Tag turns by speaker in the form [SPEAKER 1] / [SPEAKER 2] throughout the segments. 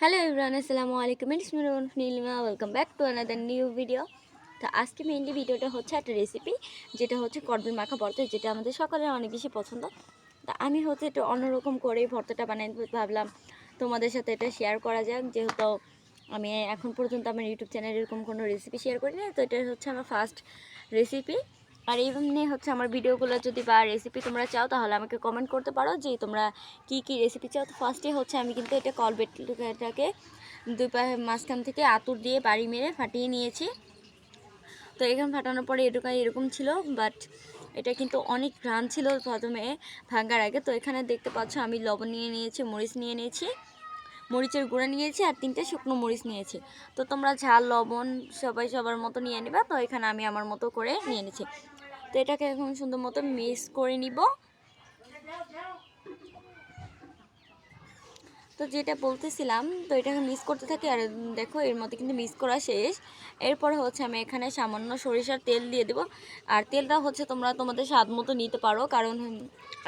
[SPEAKER 1] Hello everyone, আসসালামু আলাইকুম। It's me Nilima. Welcome back to another new video. তো আজকে মেইনলি ভিডিওটা হচ্ছে একটা রেসিপি, যেটা হচ্ছে কটবেল মাখা ভর্তা, যেটা আমাদের সকলের অনেক বেশি পছন্দ। তা আমি হচ্ছে একটু অন্যরকম করে ভর্তাটা বানাই ভাবলাম তোমাদের সাথে এটা শেয়ার করা যাক, যেহেতু আমি এখন পর্যন্ত আমার ইউটিউব চ্যানেলে এরকম কোনো রেসিপি শেয়ার করি না। তো এটা হচ্ছে আমার ফার্স্ট রেসিপি। আর এমনি হচ্ছে আমার ভিডিওগুলো যদি বা রেসিপি তোমরা চাও তাহলে আমাকে কমেন্ট করতে পারো যে তোমরা কি রেসিপি চাও। তো ফার্স্টে হচ্ছে আমি কিন্তু এটা কলবেটটাকে দুই পায়ে মাঝখান থেকে আঁতুর দিয়ে বাড়ি মেরে ফাটিয়ে নিয়েছি। তো এখানে ফাটানোর পরে এরকম ছিল, বাট এটা কিন্তু অনেক ঘ্রাণ ছিল প্রথমে ভাঙার আগে। তো এখানে দেখতে পাচ্ছ আমি লবণ নিয়ে নিয়েছি, মরিচ নিয়ে নিয়েছি, মরিচের গুঁড়া নিয়েছি, আর 3টে শুকনো মরিচ নিয়েছি। তো তোমরা ঝাল লবণ সবাই সবার মতো নিয়ে নিবা। তো এখানে আমি আমার মতো করে নিয়ে নিয়েছি। তো এটাকে এখন সুন্দর মতো মিক্স করে নিব। তো যেটা বলতেছিলাম, তো এটাকে মিক্স করতে থাকি। আর দেখো এর মধ্যে কিন্তু মিক্স করা শেষ। এরপরে হচ্ছে আমি এখানে সামান্য সরিষার তেল দিয়ে দেবো। আর তেলটা হচ্ছে তোমরা তোমাদের স্বাদ মতো নিতে পারো, কারণ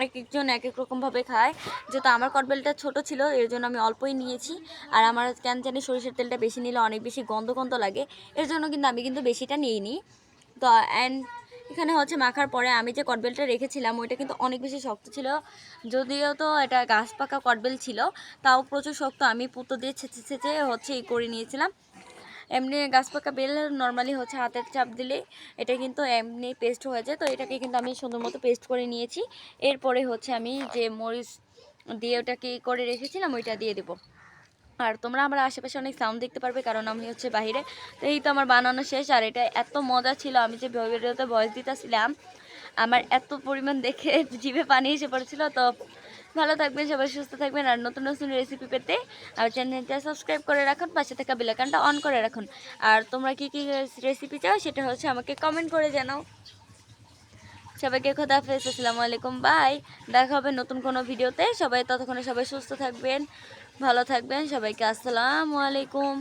[SPEAKER 1] এক একজন এক এক রকমভাবে খায়। যেহেতু আমার কটবেলটা ছোট ছিল এর জন্য আমি অল্পই নিয়েছি। আর আমার কেন জানি সরিষার তেলটা বেশি নিলে অনেক বেশি গন্ধ গন্ধ লাগে, এর জন্য কিন্তু আমি বেশিটা নিইনি। তো এখানে হচ্ছে মাখার পরে আমি যে কটবেলটা রেখেছিলাম ওইটা কিন্তু অনেক বেশি শক্ত ছিল। যদিও তো এটা গাছ পাকা কটবেল ছিল, তাও প্রচুর শক্ত। আমি পুতো দিয়ে ছেঁচে ছেঁচে হচ্ছে করে নিয়েছিলাম। এমনি গাছ পাকা বেল নর্মালি হচ্ছে হাতের চাপ দিলে এটা কিন্তু এমনি পেস্ট হয়ে যায়। তো এটাকে কিন্তু আমি সুন্দর মতো পেস্ট করে নিয়েছি। এরপরে হচ্ছে আমি যে মরিচ দিয়ে ওটাকে করে রেখেছিলাম ওইটা দিয়ে দেবো। আর তোমরা আমার আশেপাশে অনেক সাউন্ড দেখতে পারবে, কারণ আমি হচ্ছে বাহিরে। তো এই তো আমার বানানো শেষ। আর এটা এত মজা ছিল, আমি যে ভিডিওতে ভয়েস দিতেছিলাম আমার এত পরিমাণ দেখে জিভে পানি এসে পড়েছিল। তো ভালো থাকবেন সবাই, সুস্থ থাকবেন। আর নতুন নতুন রেসিপি পেতে আমার চ্যানেলটা সাবস্ক্রাইব করে রাখুন, পাশে থাকা বেল আইকনটা অন করে রাখুন। আর তোমরা কি রেসিপি চাও সেটা হচ্ছে আমাকে কমেন্ট করে জানাও। সবাইকে খোদা হাফেজ, আসসালামু আলাইকুম, বাই। দেখা হবে নতুন কোনো ভিডিওতে। সবাই ততক্ষণে সবাই সুস্থ থাকবেন, ভালো থাকবেন। সবাইকে আসসালামু আলাইকুম।